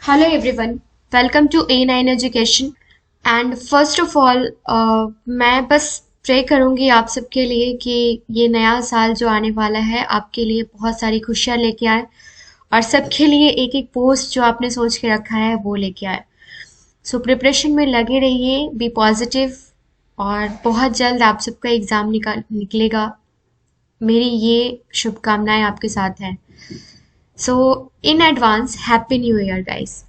Hello everyone, welcome to A9 Education and first of all मैं बस pray करूंगी आप सबके लिए कि ये नया साल जो आने वाला है आपके लिए बहुत सारी खुशियां लेके आए और सबके लिए एक एक पोस्ट जो आपने सोच के रखा है वो लेके आए। सो प्रिपरेशन में लगे रहिए, बी पॉजिटिव और बहुत जल्द आप सबका एग्ज़ाम निकलेगा। मेरी ये शुभकामनाएं आपके साथ हैं। So in advance happy new year guys.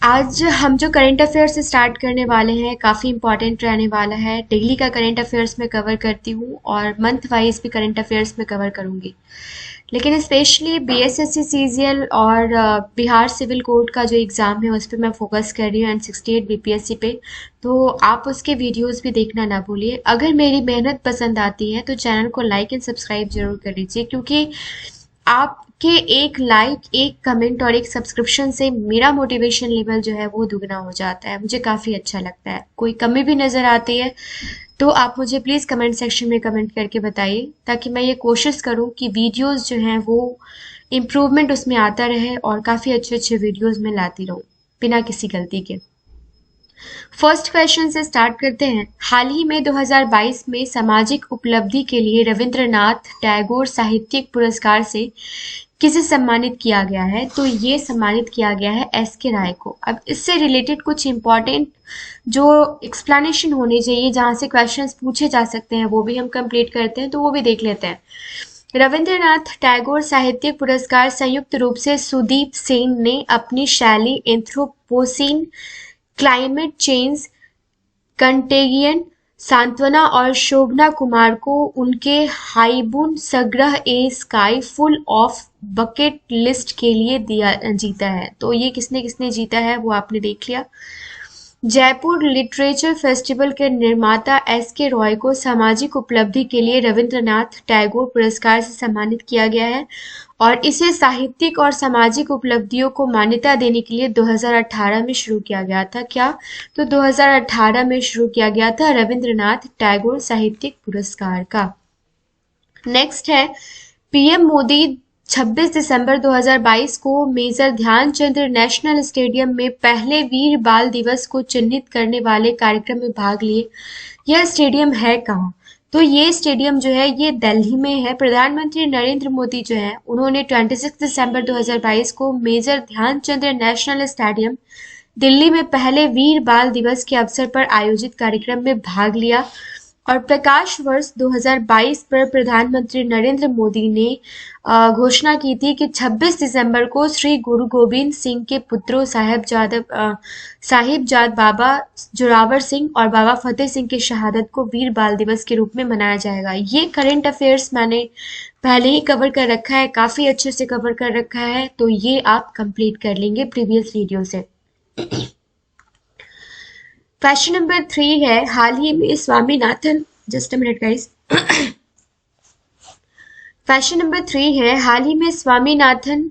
आज हम जो करंट अफेयर्स स्टार्ट करने वाले हैं काफ़ी इंपॉर्टेंट रहने वाला है। डेली का करंट अफेयर्स में कवर करती हूँ और मंथ वाइज भी करंट अफेयर्स में कवर करूँगी, लेकिन स्पेशली बीएसएससी सीजीएल और बिहार सिविल कोड का जो एग्ज़ाम है उस पर मैं फोकस कर रही हूँ एंड 68 बीपीएससी पे। तो आप उसके वीडियोस भी देखना ना भूलिए। अगर मेरी मेहनत पसंद आती है तो चैनल को लाइक एंड सब्सक्राइब जरूर कर लीजिए, क्योंकि आपके एक लाइक, एक कमेंट और एक सब्सक्रिप्शन से मेरा मोटिवेशन लेवल जो है वो दुगना हो जाता है। मुझे काफ़ी अच्छा लगता है। कोई कमी भी नज़र आती है तो आप मुझे प्लीज़ कमेंट सेक्शन में कमेंट करके बताइए, ताकि मैं ये कोशिश करूं कि वीडियोस जो हैं वो इम्प्रूवमेंट उसमें आता रहे और काफ़ी अच्छे अच्छे वीडियोस में लाती रहूं बिना किसी गलती के। फर्स्ट क्वेश्चन से स्टार्ट करते हैं। हाल ही में 2022 में सामाजिक उपलब्धि के लिए रविंद्रनाथ टैगोर साहित्यिक पुरस्कार से किसे सम्मानित किया गया है? तो ये सम्मानित किया गया है एस के राय को। अब इससे रिलेटेड कुछ इंपॉर्टेंट जो एक्सप्लेनेशन होने चाहिए, जहाँ से क्वेश्चंस पूछे जा सकते हैं, वो भी हम कंप्लीट करते हैं, तो वो भी देख लेते हैं। रविंद्रनाथ टैगोर साहित्यिक पुरस्कार संयुक्त रूप से सुदीप सेन ने अपनी शैली एंथ्रोपोसीन, क्लाइमेट चेंज, कंटेगियन, सांत्वना और शोभना कुमार को उनके हाइबुन संग्रह a sky full of bucket list के लिए जीता है। तो ये किसने किसने जीता है वो आपने देख लिया। जयपुर लिटरेचर फेस्टिवल के निर्माता एस के रॉय को सामाजिक उपलब्धि के लिए रविंद्रनाथ टैगोर पुरस्कार से सम्मानित किया गया है और इसे साहित्यिक और सामाजिक उपलब्धियों को मान्यता देने के लिए 2018 में शुरू किया गया था। क्या? तो 2018 में शुरू किया गया था रविंद्रनाथ टैगोर साहित्यिक पुरस्कार का। नेक्स्ट है, पीएम मोदी 26 दिसंबर 2022 को मेजर ध्यानचंद नेशनल स्टेडियम में पहले वीर बाल दिवस को चिन्हित करने वाले कार्यक्रम में भाग लिए। यह स्टेडियम है कहाँ? तो ये स्टेडियम जो है ये दिल्ली में है। प्रधानमंत्री नरेंद्र मोदी जो है उन्होंने 26 दिसंबर 2022 को major Dhyan Chand national stadium Delhi में पहले वीर बाल दिवस के अवसर पर आयोजित कार्यक्रम में भाग लिया और प्रकाश वर्ष 2022 पर प्रधानमंत्री नरेंद्र मोदी ने घोषणा की थी कि 26 दिसंबर को श्री गुरु गोविंद सिंह के पुत्रों साहिबजाद बाबा जोरावर सिंह और बाबा फतेह सिंह की शहादत को वीर बाल दिवस के रूप में मनाया जाएगा। ये करंट अफेयर्स मैंने पहले ही कवर कर रखा है, काफ़ी अच्छे से कवर कर रखा है, तो ये आप कंप्लीट कर लेंगे प्रीवियस वीडियो से। क्वेश्चन नंबर 3 है, हाल ही में Swaminathan, just a minute guys. Question number 3 है, हाल ही में स्वामीनाथन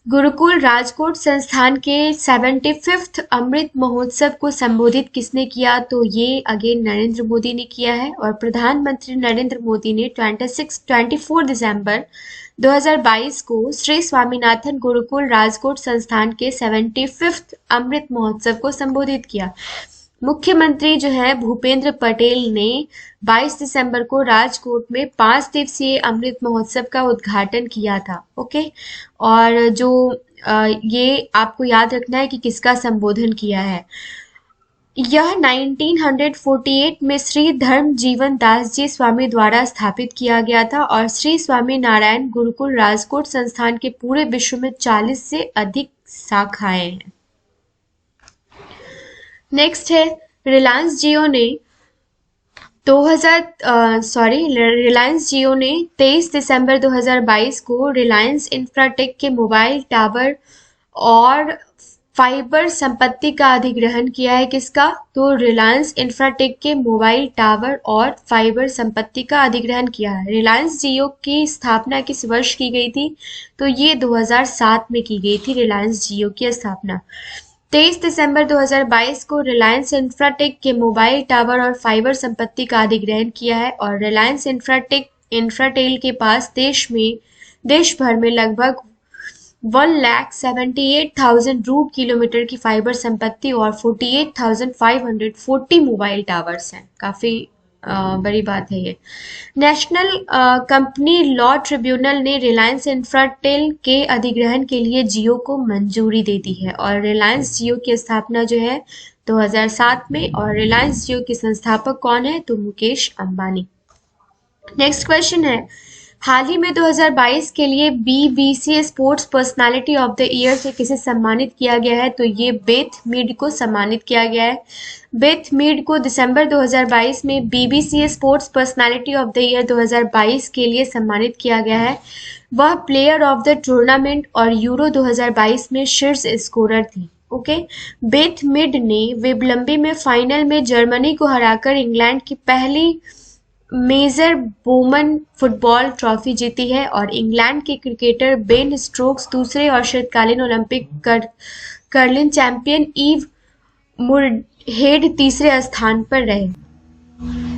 गुरुकुल राजकोट संस्थान के 75th अमृत महोत्सव को संबोधित किसने किया? तो ये अगेन नरेंद्र मोदी ने किया है और प्रधानमंत्री नरेंद्र मोदी ने 24 दिसंबर 2022 को श्री स्वामीनाथन गुरुकुल राजकोट संस्थान के 75th अमृत महोत्सव को संबोधित किया। मुख्यमंत्री जो है भूपेंद्र पटेल ने 22 दिसंबर को राजकोट में 5 दिवसीय अमृत महोत्सव का उद्घाटन किया था। ओके, और जो ये आपको याद रखना है कि किसका संबोधन किया है। यह 1948 में श्री धर्म जीवन दास जी स्वामी द्वारा स्थापित किया गया था और श्री स्वामी नारायण गुरुकुल राजकोट संस्थान के पूरे विश्व में 40 से अधिक शाखाएं हैं। नेक्स्ट है, रिलायंस जियो ने 23 दिसंबर 2022 को रिलायंस इंफ्राटेक के मोबाइल टावर और फाइबर संपत्ति का अधिग्रहण किया है। किसका? तो रिलायंस इंफ्राटेक के मोबाइल टावर और फाइबर संपत्ति का अधिग्रहण किया है। रिलायंस जियो की स्थापना किस वर्ष की गई थी? तो ये 2007 में की गई थी रिलायंस जियो की स्थापना। 23 दिसंबर 2022 को रिलायंस इंफ्राटेक के मोबाइल टावर और फाइबर संपत्ति का अधिग्रहण किया है और रिलायंस इंफ्राटेल के पास देश भर में लगभग 1,78,000 रूट किलोमीटर की फाइबर संपत्ति और 48,540 मोबाइल टावर्स हैं। काफी बड़ी बात है ये। नेशनल कंपनी लॉ ट्रिब्यूनल ने रिलायंस इंफ्राटेल के अधिग्रहण के लिए जियो को मंजूरी दे दी है और रिलायंस जियो की स्थापना जो है 2007 में, और रिलायंस जियो के संस्थापक कौन है? तो मुकेश अंबानी। नेक्स्ट क्वेश्चन है, हाल ही में 2022 के लिए BBC sports personality of the year से किसे सम्मानित किया गया है? तो ये बेथ मीड को सम्मानित किया गया है। बेथ मीड को दिसंबर 2022 में BBC sports personality of the year 2022 के लिए सम्मानित किया गया है। वह प्लेयर ऑफ द टूर्नामेंट और यूरो 2022 में शीर्ष स्कोरर थी। ओके, बेथ मीड ने विम्बलडन में फाइनल में जर्मनी को हराकर इंग्लैंड की पहली मेजर बोमन फुटबॉल ट्रॉफी जीती है और इंग्लैंड के क्रिकेटर बेन स्टोक्स दूसरे और शीतकालीन ओलंपिक कर्लिंग चैंपियन ईव मुरहेड तीसरे स्थान पर रहे।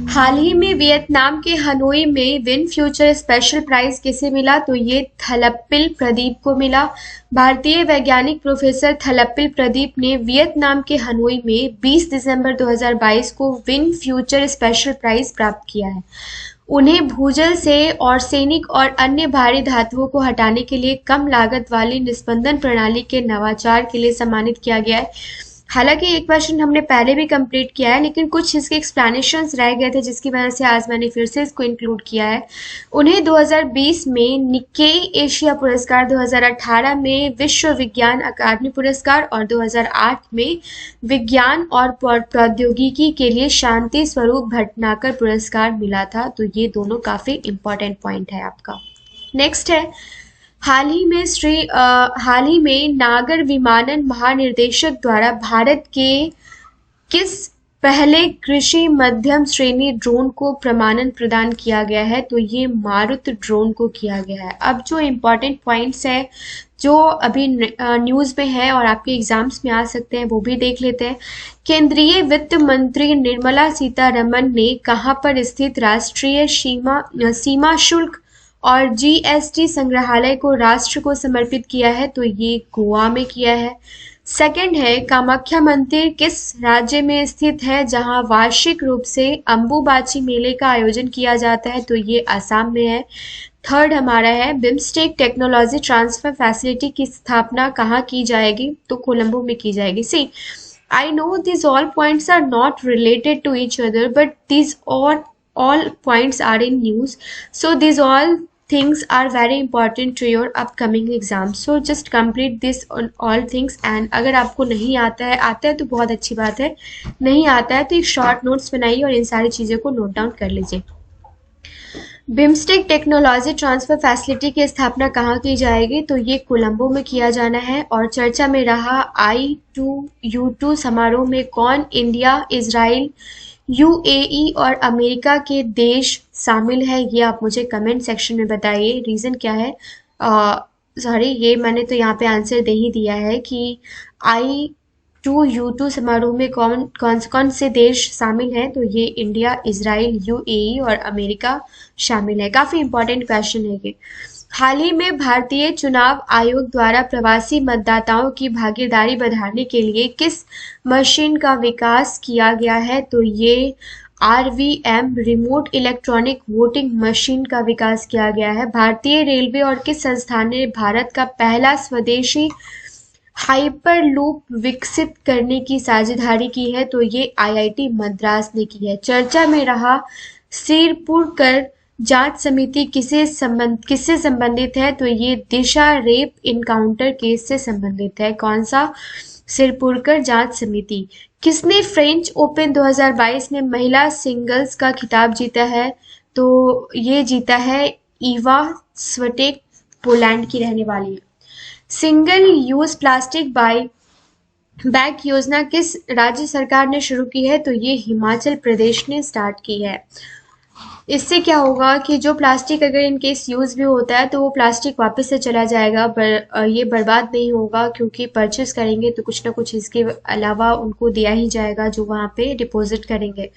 हाल ही में वियतनाम के हनोई में विन फ्यूचर स्पेशल प्राइज किसे मिला? तो ये थलप्पिल प्रदीप को मिला। भारतीय वैज्ञानिक प्रोफेसर थलप्पिल प्रदीप ने वियतनाम के हनोई में 20 दिसंबर 2022 को विन फ्यूचर स्पेशल प्राइज प्राप्त किया है। उन्हें भूजल से आर्सेनिक और अन्य भारी धातुओं को हटाने के लिए कम लागत वाली निस्पंदन प्रणाली के नवाचार के लिए सम्मानित किया गया है। हालांकि एक क्वेश्चन हमने पहले भी कंप्लीट किया है, लेकिन कुछ इसके एक्सप्लेनेशंस रह गए थे जिसकी वजह से आज मैंने फिर से इसको इंक्लूड किया है। उन्हें 2020 में निक्केई एशिया पुरस्कार, 2018 में विश्व विज्ञान अकादमी पुरस्कार और 2008 में विज्ञान और प्रौद्योगिकी के लिए शांति स्वरूप भटनागर पुरस्कार मिला था। तो ये दोनों काफी इंपॉर्टेंट पॉइंट है आपका। नेक्स्ट है, हाल ही में नागर विमानन महानिदेशक द्वारा भारत के किस पहले कृषि मध्यम श्रेणी ड्रोन को प्रमाणन प्रदान किया गया है? तो ये मारुत ड्रोन को किया गया है। अब जो इम्पोर्टेंट पॉइंट्स है जो अभी न्यूज़ में है और आपके एग्जाम्स में आ सकते हैं वो भी देख लेते हैं। केंद्रीय वित्त मंत्री निर्मला सीतारमण ने कहाँ पर स्थित राष्ट्रीय सीमा शुल्क और जीएसटी संग्रहालय को राष्ट्र को समर्पित किया है? तो ये गोवा में किया है। सेकंड है, कामाख्या मंदिर किस राज्य में स्थित है जहां वार्षिक रूप से अंबुबाची मेले का आयोजन किया जाता है? तो ये असम में है। थर्ड हमारा है, बिम्स्टेक टेक्नोलॉजी ट्रांसफर फैसिलिटी की स्थापना कहाँ की जाएगी? तो कोलंबो में की जाएगी। सी, I know these all points are not related to each other, but these all points are in news. So these all things are very important to your upcoming exams. So just complete this on all things. And अगर आपको नहीं आता है तो बहुत अच्छी बात है, नहीं आता है तो एक शॉर्ट नोट्स बनाइए और इन सारी चीज़ों को नोट डाउन कर लीजिए। बिम्स्टेक टेक्नोलॉजी ट्रांसफर फैसिलिटी की स्थापना कहाँ की जाएगी? तो ये कोलंबो में किया जाना है। और चर्चा में रहा I2U2 समारोह में कौन इंडिया, इजराइल, यूएई और अमेरिका के देश शामिल है? ये आप मुझे कमेंट सेक्शन में बताइए। रीज़न क्या है? ये मैंने तो यहाँ पे आंसर दे ही दिया है कि I2U2 समारोह में कौन से देश शामिल हैं? तो ये इंडिया, इजराइल, यूएई और अमेरिका शामिल है। काफ़ी इंपॉर्टेंट क्वेश्चन है ये। हाल ही में भारतीय चुनाव आयोग द्वारा प्रवासी मतदाताओं की भागीदारी बढ़ाने के लिए किस मशीन का विकास किया गया है? तो ये RVM remote electronic voting machine का विकास किया गया है। भारतीय रेलवे और किस संस्थान ने भारत का पहला स्वदेशी हाइपरलूप विकसित करने की साझेदारी की है? तो ये IIT मद्रास ने की है। चर्चा में रहा सिरपुरकर जांच समिति किससे संबंधित है? तो ये दिशा रेप इनकाउंटर केस से संबंधित है। कौन सा? सिरपुरकर जांच समिति। किसने फ्रेंच ओपन 2022 में महिला सिंगल्स का खिताब जीता है? तो ये जीता है ईवा स्विटेक, पोलैंड की रहने वाली है। सिंगल यूज प्लास्टिक बैग योजना किस राज्य सरकार ने शुरू की है? तो ये हिमाचल प्रदेश ने स्टार्ट की है। इससे क्या होगा कि जो प्लास्टिक अगर इन केस यूज़ भी होता है तो वो प्लास्टिक वापस से चला जाएगा, पर ये बर्बाद नहीं होगा क्योंकि परचेस करेंगे तो कुछ ना कुछ इसके अलावा उनको दिया ही जाएगा जो वहाँ पे डिपॉजिट करेंगे।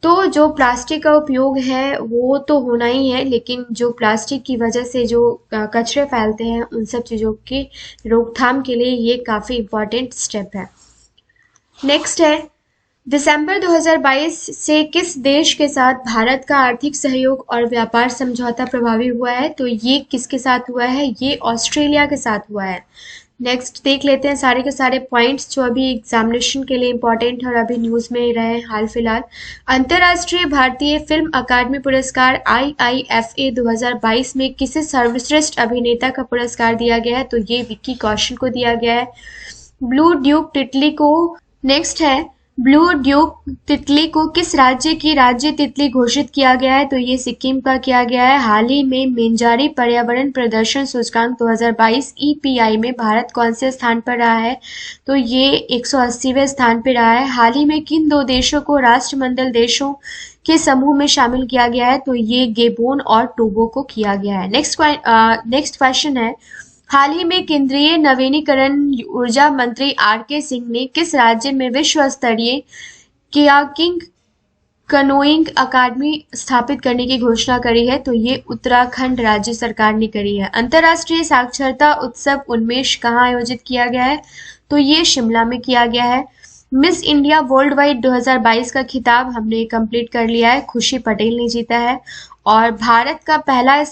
तो जो प्लास्टिक का उपयोग है वो तो होना ही है, लेकिन जो प्लास्टिक की वजह से जो कचरे फैलते हैं उन सब चीज़ों की रोकथाम के लिए ये काफ़ी इम्पोर्टेंट स्टेप है। नेक्स्ट है, दिसंबर 2022 से किस देश के साथ भारत का आर्थिक सहयोग और व्यापार समझौता प्रभावी हुआ है? तो ये किसके साथ हुआ है? ये ऑस्ट्रेलिया के साथ हुआ है। नेक्स्ट देख लेते हैं सारे के सारे पॉइंट्स जो अभी एग्जामिनेशन के लिए इंपॉर्टेंट है और अभी न्यूज में रहे हाल फिलहाल। अंतर्राष्ट्रीय भारतीय फिल्म अकादमी पुरस्कार IIFA 2022 में किसे सर्वश्रेष्ठ अभिनेता का पुरस्कार दिया गया है? तो ये विक्की कौशल को दिया गया है। ब्लू ड्यूक तितली को नेक्स्ट है, ब्लू ड्यूक तितली को किस राज्य की राज्य तितली घोषित किया गया है? तो ये सिक्किम का किया गया है। हाल ही में मेंजारी पर्यावरण प्रदर्शन सूचकांक 2022 EPI में भारत कौन से स्थान पर रहा है? तो ये 180वें स्थान पर रहा है। हाल ही में किन दो देशों को राष्ट्रमंडल देशों के समूह में शामिल किया गया है? तो ये गेबोन और टोगो को किया गया है। नेक्स्ट क्वेश्चन है, हाल ही में केंद्रीय नवीनीकरण ऊर्जा मंत्री RK सिंह ने किस राज्य में विश्व स्तरीय कियाकिंग कनोइंग अकादमी स्थापित करने की घोषणा करी है? तो ये उत्तराखंड राज्य सरकार ने करी है। अंतर्राष्ट्रीय साक्षरता उत्सव उन्मेष कहाँ आयोजित किया गया है? तो ये शिमला में किया गया है। मिस इंडिया वर्ल्ड वाइड 2022 का खिताब हमने कंप्लीट कर लिया है, खुशी पटेल ने जीता है। और भारत का पहला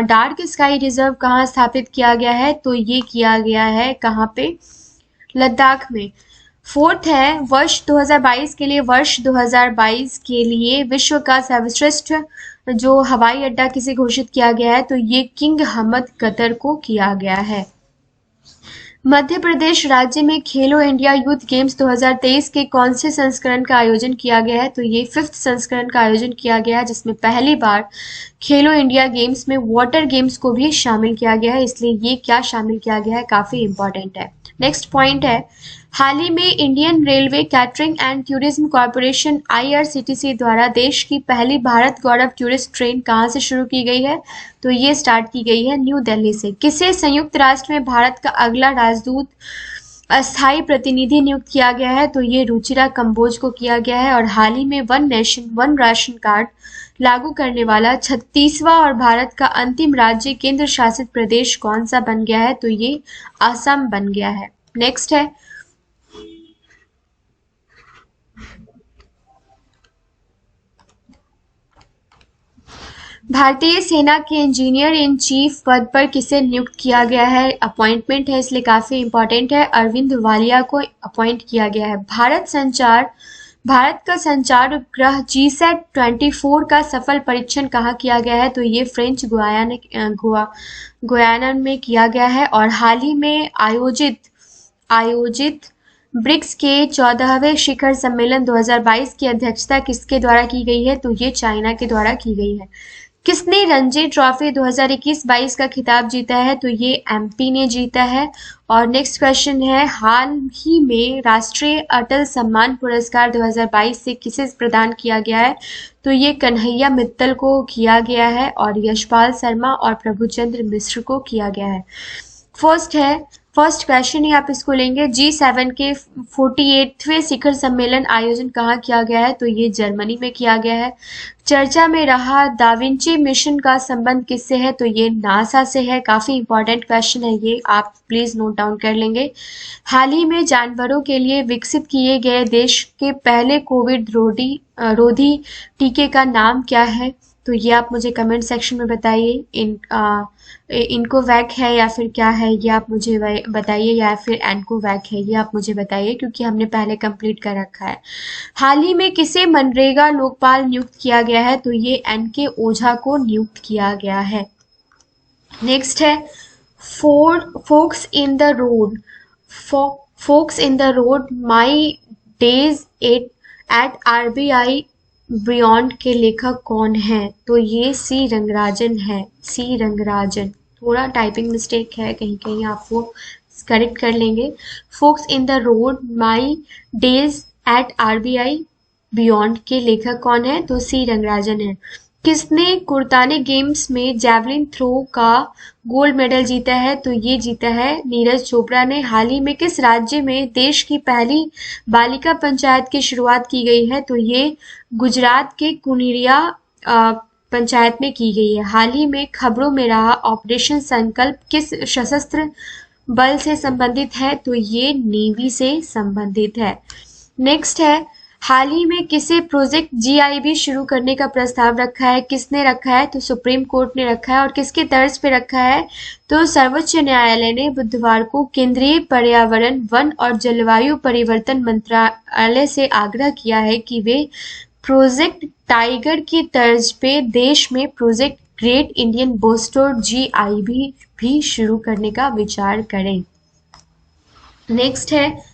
डार्क स्काई रिजर्व कहाँ स्थापित किया गया है? तो ये किया गया है कहाँ पे? लद्दाख में। फोर्थ है, वर्ष 2022 के लिए विश्व का सर्वश्रेष्ठ जो हवाई अड्डा किसे घोषित किया गया है? तो ये किंग हमद कतर को किया गया है। मध्य प्रदेश राज्य में खेलो इंडिया यूथ गेम्स 2023 के कौन से संस्करण का आयोजन किया गया है? तो ये 5th संस्करण का आयोजन किया गया है, जिसमें पहली बार खेलो इंडिया गेम्स में वाटर गेम्स को भी शामिल किया गया है, इसलिए ये क्या शामिल किया गया है काफी इंपॉर्टेंट है। नेक्स्ट पॉइंट है, हाल ही में Indian railway catering and tourism corporation IRCTC द्वारा देश की पहली भारत गौरव टूरिस्ट ट्रेन कहाँ से शुरू की गई है? तो ये स्टार्ट की गई है न्यू दिल्ली से। किसे संयुक्त राष्ट्र में भारत का अगला राजदूत अस्थायी प्रतिनिधि नियुक्त किया गया है? तो ये रुचिरा कंबोज को किया गया है। और हाल ही में one nation one ration card लागू करने वाला 36वां और भारत का अंतिम राज्य केंद्र शासित प्रदेश कौन सा बन गया है? तो ये आसाम बन गया है। नेक्स्ट है, भारतीय सेना के इंजीनियर इन चीफ पद पर किसे नियुक्त किया गया है? अपॉइंटमेंट है, इसलिए काफी इंपॉर्टेंट है। अरविंद वालिया को अपॉइंट किया गया है। भारत का संचार उपग्रह GSAT 24 का सफल परीक्षण कहाँ किया गया है? तो ये फ्रेंच गुयाना में किया गया है। और हाल ही में आयोजित ब्रिक्स के 14वें शिखर सम्मेलन 2022 की अध्यक्षता किसके द्वारा की गई है? तो ये चाइना के द्वारा की गई है। किसने रणजी ट्रॉफी 2021-22 का खिताब जीता है? तो ये MP ने जीता है। और नेक्स्ट क्वेश्चन है, हाल ही में राष्ट्रीय अटल सम्मान पुरस्कार 2022 से किसे प्रदान किया गया है? तो ये कन्हैया मित्तल को किया गया है और यशपाल शर्मा और प्रभुचंद्र मिश्र को किया गया है। फर्स्ट क्वेश्चन ही आप इसको लेंगे, G7 के 48वें शिखर सम्मेलन आयोजन कहाँ किया गया है? तो ये जर्मनी में किया गया है। चर्चा में रहा दाविंची मिशन का संबंध किससे है? तो ये नासा से है। काफी इंपॉर्टेंट क्वेश्चन है ये, आप प्लीज नोट डाउन कर लेंगे। हाल ही में जानवरों के लिए विकसित किए गए देश के पहले कोविड रोधी टीके का नाम क्या है? तो ये आप मुझे कमेंट सेक्शन में बताइए। इनको वैक है या फिर क्या है, ये आप मुझे बताइए, या फिर एनको वैक है, ये आप मुझे बताइए, क्योंकि हमने पहले कंप्लीट कर रखा है। हाल ही में किसे मनरेगा लोकपाल नियुक्त किया गया है? तो ये NK ओझा को नियुक्त किया गया है। नेक्स्ट है, फोक्स in the road my days at RBI beyond के लेखक कौन है? तो ये C रंगराजन है। C रंगराजन, थोड़ा टाइपिंग मिस्टेक है, कहीं कहीं आप वो करेक्ट कर लेंगे। फोक्स in the road my days at RBI beyond के लेखक कौन है? तो C रंगराजन है। किसने कुर्ताने गेम्स में जैवलिन थ्रो का गोल्ड मेडल जीता है? तो ये जीता है नीरज चोपड़ा ने। हाल ही में किस राज्य में देश की पहली बालिका पंचायत की शुरुआत की गई है? तो ये गुजरात के कुनिरिया पंचायत में की गई है। हाल ही में खबरों में रहा ऑपरेशन संकल्प किस सशस्त्र बल से संबंधित है? तो ये नेवी से संबंधित है। नेक्स्ट है, हाल ही में किसे प्रोजेक्ट जीआईबी शुरू करने का प्रस्ताव रखा है? किसने रखा है? तो सुप्रीम कोर्ट ने रखा है। और किसके तर्ज पे रखा है? तो सर्वोच्च न्यायालय ने बुधवार को केंद्रीय पर्यावरण, वन और जलवायु परिवर्तन मंत्रालय से आग्रह किया है कि वे प्रोजेक्ट टाइगर की तर्ज पे देश में प्रोजेक्ट ग्रेट इंडियन बोस्टोर जीआईबी भी शुरू करने का विचार करें। नेक्स्ट है,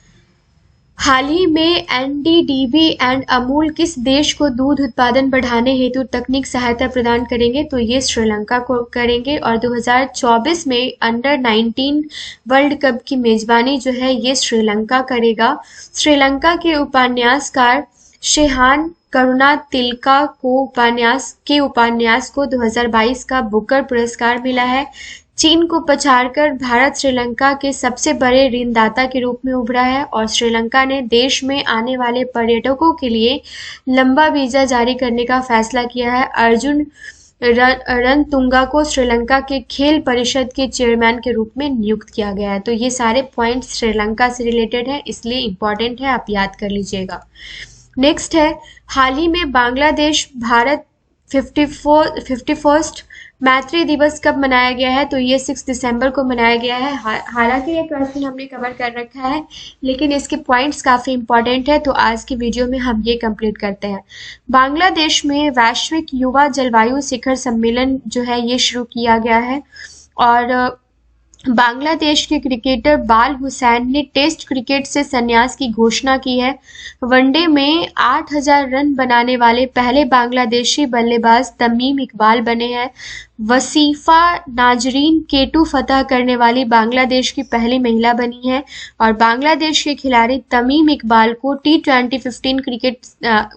हाल ही में एनडीडीबी एंड अमूल किस देश को दूध उत्पादन बढ़ाने हेतु तकनीक सहायता प्रदान करेंगे? तो ये श्रीलंका को करेंगे। और 2024 में अंडर 19 वर्ल्ड कप की मेजबानी जो है ये श्रीलंका करेगा। श्रीलंका के उपन्यासकार शेहान करुणा तिलका को उपन्यास को 2022 का बुकर पुरस्कार मिला है। चीन को पछाड़कर भारत श्रीलंका के सबसे बड़े ऋणदाता के रूप में उभरा है। और श्रीलंका ने देश में आने वाले पर्यटकों के लिए लंबा वीजा जारी करने का फैसला किया है। अर्जुन रणतुंगा को श्रीलंका के खेल परिषद के चेयरमैन के रूप में नियुक्त किया गया है। तो ये सारे पॉइंट्स श्रीलंका से रिलेटेड है, इसलिए इम्पोर्टेंट है, आप याद कर लीजिएगा। नेक्स्ट है, हाल ही में बांग्लादेश भारत 51st मैत्री दिवस कब मनाया गया है? तो ये 6 दिसंबर को मनाया गया है। हालांकि ये क्वेश्चन हमने कवर कर रखा है, लेकिन इसके पॉइंट्स काफी इंपॉर्टेंट है, तो आज की वीडियो में हम ये कंप्लीट करते हैं। बांग्लादेश में वैश्विक युवा जलवायु शिखर सम्मेलन जो है ये शुरू किया गया है। और बांग्लादेश के क्रिकेटर बाल हुसैन ने टेस्ट क्रिकेट से संन्यास की घोषणा की है। वनडे में 8000 रन बनाने वाले पहले बांग्लादेशी बल्लेबाज तमीम इकबाल बने हैं। वसीफा नाजरीन केटू फतह करने वाली बांग्लादेश की पहली महिला बनी है। और बांग्लादेश के खिलाड़ी तमीम इकबाल को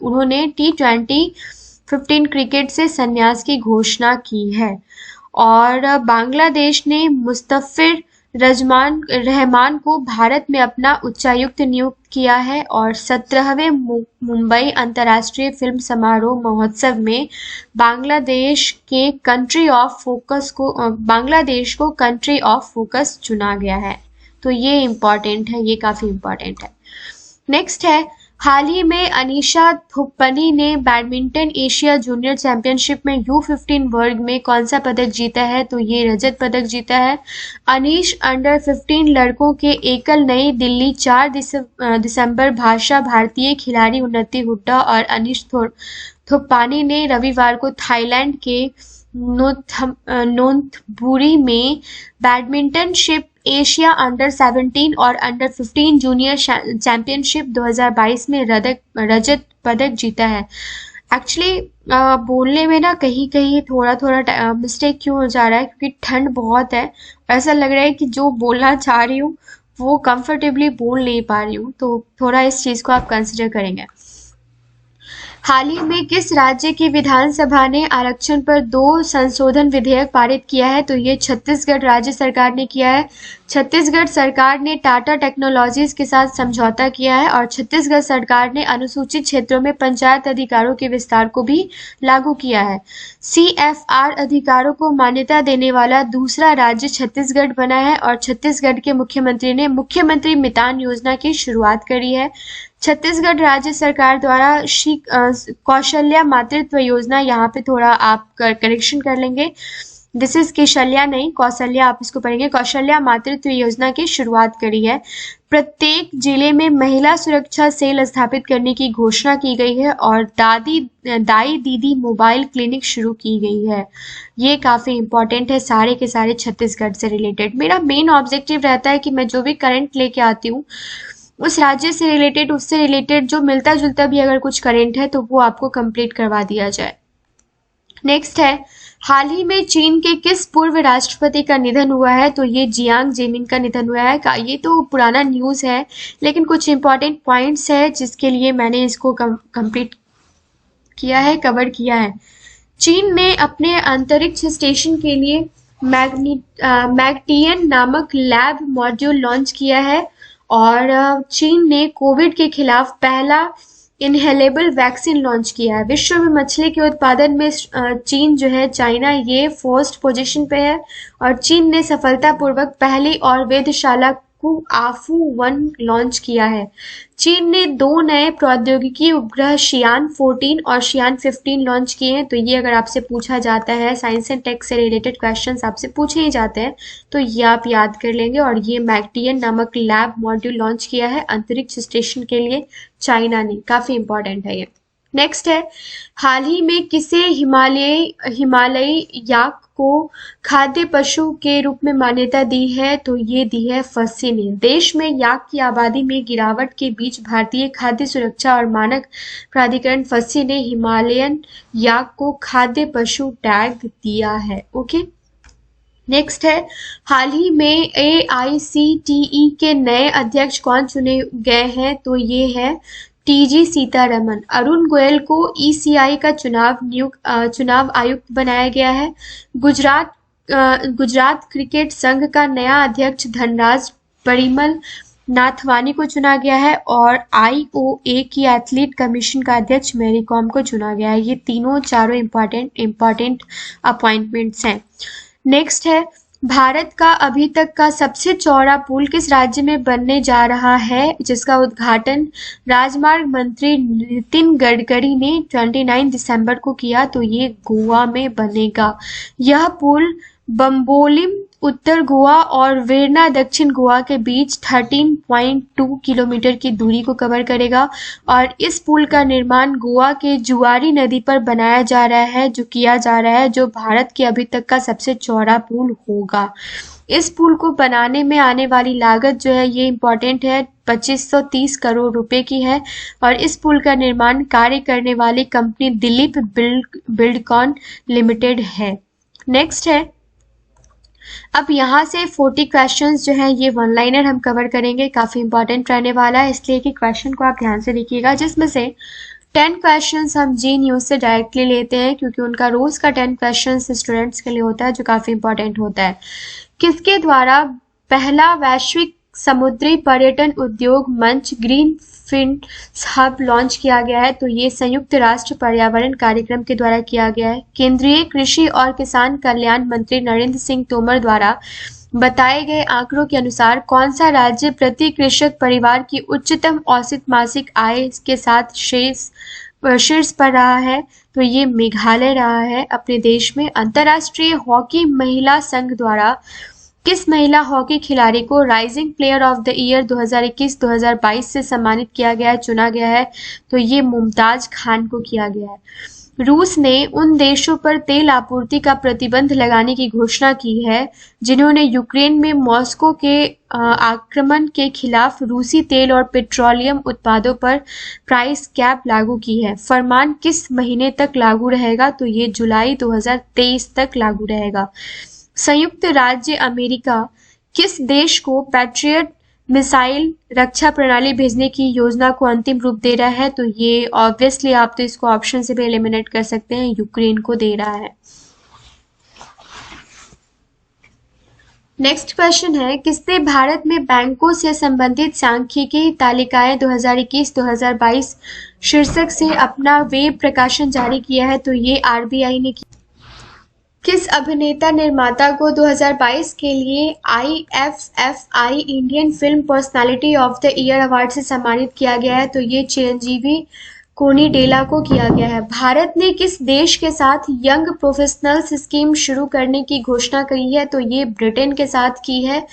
उन्होंने T20 क्रिकेट से संन्यास की घोषणा की है। और बांग्लादेश ने मुस्तफिर रहमान को भारत में अपना उच्चायुक्त नियुक्त किया है। और 17वें मुंबई अंतर्राष्ट्रीय फिल्म समारोह महोत्सव में बांग्लादेश को कंट्री ऑफ फोकस चुना गया है। तो ये इम्पोर्टेंट है, ये काफी इम्पोर्टेंट है। नेक्स्ट है, हाल ही में अनीशा थुप्पनी ने बैडमिंटन एशिया जूनियर चैंपियनशिप में U15 वर्ग में कौन सा पदक जीता है? तो ये रजत पदक जीता है। अनीश अंडर 15 लड़कों के एकल नई दिल्ली 4 दिसंबर भाषा भारतीय खिलाड़ी उन्नति हुड्डा और अनीश थुप्पानी ने रविवार को थाईलैंड के नोंथबुरी में बैडमिंटनशिप एशिया अंडर 17 और अंडर 15 जूनियर चैंपियनशिप 2022 में रजत पदक जीता है। एक्चुअली बोलने में ना कहीं कहीं थोड़ा मिस्टेक क्यों हो जा रहा है, क्योंकि ठंड बहुत है। ऐसा लग रहा है कि जो बोलना चाह रही हूँ वो कंफर्टेबली बोल नहीं पा रही हूँ, तो थोड़ा इस चीज को आप कंसिडर करेंगे। हाल ही में किस राज्य की विधानसभा ने आरक्षण पर 2 संशोधन विधेयक पारित किया है? तो ये छत्तीसगढ़ राज्य सरकार ने किया है। छत्तीसगढ़ सरकार ने टाटा टेक्नोलॉजीज के साथ समझौता किया है। और छत्तीसगढ़ सरकार ने अनुसूचित क्षेत्रों में पंचायत अधिकारों के विस्तार को भी लागू किया है। CFR अधिकारों को मान्यता देने वाला दूसरा राज्य छत्तीसगढ़ बना है। और छत्तीसगढ़ के मुख्यमंत्री ने मुख्यमंत्री मितान योजना की शुरुआत करी है। छत्तीसगढ़ राज्य सरकार द्वारा कौशल्या मातृत्व योजना, यहाँ पे थोड़ा आप करेक्शन कर लेंगे, दिस इज कौशल्या नहीं कौशल्या, आप इसको पढ़ेंगे। कौशल्या मातृत्व योजना की शुरुआत करी है। प्रत्येक जिले में महिला सुरक्षा सेल स्थापित करने की घोषणा की गई है। और दाई दीदी मोबाइल क्लिनिक शुरू की गई है। ये काफी इंपॉर्टेंट है, सारे के सारे छत्तीसगढ़ से रिलेटेड। मेरा मेन ऑब्जेक्टिव रहता है कि मैं जो भी करंट लेके आती हूँ उस राज्य से रिलेटेड, उससे रिलेटेड जो मिलता जुलता भी अगर कुछ करंट है तो वो आपको कंप्लीट करवा दिया जाए। नेक्स्ट है, हाल ही में चीन के किस पूर्व राष्ट्रपति का निधन हुआ है? तो ये जियांग जेमिन का निधन हुआ है। ये तो पुराना न्यूज़ है, लेकिन कुछ इंपॉर्टेंट पॉइंट्स है जिसके लिए मैंने इसको कंप्लीट किया है, कवर किया है। चीन ने अपने अंतरिक्ष स्टेशन के लिए मैगटियन नामक लैब मॉड्यूल लॉन्च किया है और चीन ने कोविड के खिलाफ पहला इनहेलेबल वैक्सीन लॉन्च किया है। विश्व में मछली के उत्पादन में चीन जो है, चाइना ये फर्स्ट पोजीशन पे है और चीन ने सफलतापूर्वक पहली और वेधशाला को आफू 1 लॉन्च किया है। चीन ने 2 नए प्रौद्योगिकी उपग्रह शियान 14 और शियान 15 लॉन्च किए हैं। तो ये अगर आपसे पूछा जाता है, साइंस एंड टेक से रिलेटेड क्वेश्चंस आपसे पूछे ही जाते हैं, तो ये आप याद कर लेंगे। और ये मैगटियन नामक लैब मॉड्यूल लॉन्च किया है अंतरिक्ष स्टेशन के लिए चाइना ने, काफी इंपॉर्टेंट है ये। नेक्स्ट है, हाल ही में किसे हिमालयी याक को खाद्य पशु के रूप में मान्यता दी है? तो ये दी है फस्सी ने। देश में याक की आबादी में गिरावट के बीच भारतीय खाद्य सुरक्षा और मानक प्राधिकरण फस्सी ने हिमालयन याक को खाद्य पशु टैग दिया है। ओके, नेक्स्ट है, हाल ही में AICTE के नए अध्यक्ष कौन चुने गए हैं? तो ये है TG सीतारमन। अरुण गोयल को ECI का चुनाव आयुक्त बनाया गया है। गुजरात क्रिकेट संघ का नया अध्यक्ष धनराज परिमल नाथवानी को चुना गया है और IOA की एथलीट कमीशन का अध्यक्ष मैरी कॉम को चुना गया है। ये चारों इम्पोर्टेंट अपॉइंटमेंट्स हैं। नेक्स्ट है, भारत का अभी तक का सबसे चौड़ा पुल किस राज्य में बनने जा रहा है? जिसका उद्घाटन राजमार्ग मंत्री नितिन गडकरी ने 29 दिसंबर को किया। तो ये गोवा में बनेगा। यह पुल बम्बोलिम उत्तर गोवा और वेरना दक्षिण गोवा के बीच 13.2 किलोमीटर की दूरी को कवर करेगा और इस पुल का निर्माण गोवा के जुआरी नदी पर बनाया जा रहा है, जो भारत के अभी तक का सबसे चौड़ा पुल होगा। इस पुल को बनाने में आने वाली लागत जो है, ये इम्पोर्टेंट है, 2530 करोड़ रुपए की है और इस पुल का निर्माण कार्य करने वाली कंपनी दिलीप बिल्डकॉन लिमिटेड है। नेक्स्ट है, अब यहाँ से 40 क्वेश्चंस जो है ये वन लाइनर हम कवर करेंगे, काफी इंपॉर्टेंट रहने वाला है, इसलिए कि क्वेश्चन को आप ध्यान से देखिएगा। जिसमें से 10 क्वेश्चंस हम जी न्यूज से डायरेक्टली लेते हैं, क्योंकि उनका रोज का 10 क्वेश्चंस स्टूडेंट्स के लिए होता है, जो काफी इंपॉर्टेंट होता है। किसके द्वारा पहला वैश्विक समुद्री पर्यटन उद्योग मंच ग्रीन फिन हब लॉन्च किया गया है? तो ये संयुक्त राष्ट्र पर्यावरण कार्यक्रम के द्वारा किया गया है। केंद्रीय कृषि और किसान कल्याण मंत्री नरेंद्र सिंह तोमर द्वारा बताए गए आंकड़ों के अनुसार कौन सा राज्य प्रति कृषक परिवार की उच्चतम औसत मासिक आय के साथ शीर्ष पर रहा है? तो ये मेघालय रहा है अपने देश में। अंतर्राष्ट्रीय हॉकी महिला संघ द्वारा किस महिला हॉकी खिलाड़ी को rising player of the year 2021-2022 से सम्मानित किया गया है, चुना गया है? तो ये मुमताज खान को किया गया है। रूस ने उन देशों पर तेल आपूर्ति का प्रतिबंध लगाने की घोषणा की है जिन्होंने यूक्रेन में मॉस्को के आक्रमण के खिलाफ रूसी तेल और पेट्रोलियम उत्पादों पर प्राइस कैप लागू की है। फरमान किस महीने तक लागू रहेगा? तो ये जुलाई 2023 तक लागू रहेगा। संयुक्त राज्य अमेरिका किस देश को पैट्रियट मिसाइल रक्षा प्रणाली भेजने की योजना को अंतिम रूप दे रहा है? तो ये ऑब्वियसली आप तो इसको ऑप्शन से भी एलिमिनेट कर सकते हैं, यूक्रेन को दे रहा है। नेक्स्ट क्वेश्चन है, किसने भारत में बैंकों से संबंधित सांख्यिकी तालिकाएं 2021-2022 शीर्षक से अपना वेब प्रकाशन जारी किया है? तो ये RBI ने किया। किस अभिनेता निर्माता को 2022 के लिए IFFI Indian film personality of the year award से सम्मानित किया गया है? तो ये चिरंजीवी कोनिडेला को किया गया है। भारत ने किस देश के साथ यंग प्रोफेशनल्स स्कीम शुरू करने की घोषणा की है? तो ये ब्रिटेन के साथ की है।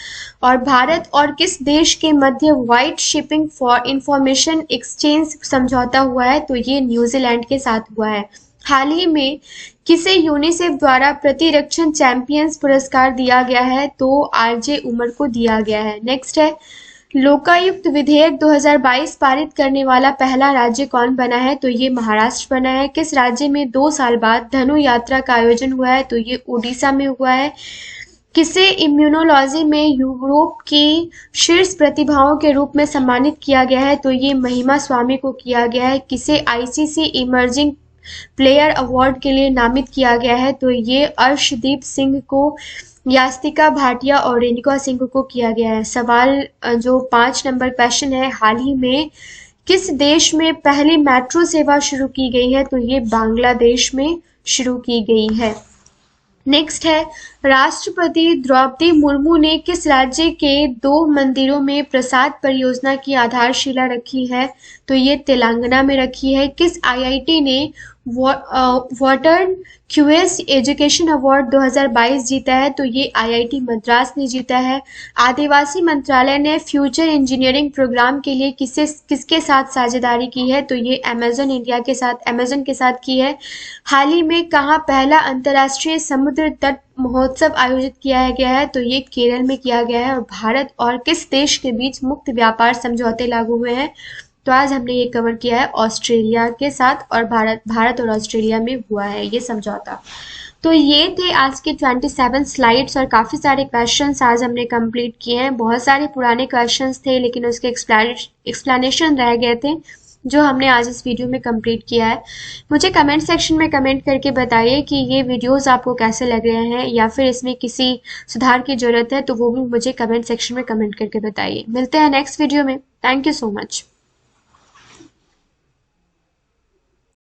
और भारत और किस देश के मध्य white shipping for information exchange समझौता हुआ है? तो ये न्यूजीलैंड के साथ हुआ है। हाल ही में किसे यूनिसेफ द्वारा प्रतिरक्षण चैंपियंस पुरस्कार दिया गया है? तो RJ उमर को दिया गया है। नेक्स्ट है, लोकायुक्त विधेयक 2022 पारित करने वाला पहला राज्य कौन बना है? तो ये महाराष्ट्र बना है। किस राज्य में 2 साल बाद धनु यात्रा का आयोजन हुआ है? तो ये उड़ीसा में हुआ है। किसे इम्यूनोलॉजी में यूरोप की शीर्ष प्रतिभाओं के रूप में सम्मानित किया गया है? तो ये महिमा स्वामी को किया गया है। किसे ICC इमर्जिंग प्लेयर अवार्ड के लिए नामित किया गया है? तो ये अर्शदीप सिंह को, यास्तिका भाटिया और रेणुका सिंह को किया गया है। सवाल जो 5 नंबर क्वेश्चन है, हाल ही में किस देश में पहली मेट्रो सेवा शुरू की गई है? तो ये बांग्लादेश में शुरू की गई है। नेक्स्ट है, राष्ट्रपति द्रौपदी मुर्मू ने किस राज्य के 2 मंदिरों में प्रसाद परियोजना की आधारशिला रखी है? तो ये तेलंगाना में रखी है। किस आईआईटी ने वाटर क्यूएस एजुकेशन अवार्ड 2022 जीता है? तो ये आईआईटी मद्रास ने जीता है। आदिवासी मंत्रालय ने फ्यूचर इंजीनियरिंग प्रोग्राम के लिए किसके साथ साझेदारी की है? तो ये अमेजन के साथ की है। हाल ही में कहाँ पहला अंतर्राष्ट्रीय समुद्र तट महोत्सव आयोजित किया गया है? तो ये केरल में किया गया है। और भारत और किस देश के बीच मुक्त व्यापार समझौते लागू हुए हैं? तो आज हमने ये कवर किया है ऑस्ट्रेलिया के साथ, और भारत और ऑस्ट्रेलिया में हुआ है ये समझौता। तो ये थे आज के 27 स्लाइड्स और काफ़ी सारे क्वेश्चंस आज हमने कंप्लीट किए हैं। बहुत सारे पुराने क्वेश्चंस थे लेकिन उसके एक्सप्लेनेशन रह गए थे जो हमने आज इस वीडियो में कंप्लीट किया है। मुझे कमेंट सेक्शन में कमेंट करके बताइए कि ये वीडियोस आपको कैसे लग रहे हैं या फिर इसमें किसी सुधार की ज़रूरत है, तो वो भी मुझे कमेंट सेक्शन में कमेंट करके बताइए। मिलते हैं नेक्स्ट वीडियो में। Thank you so much.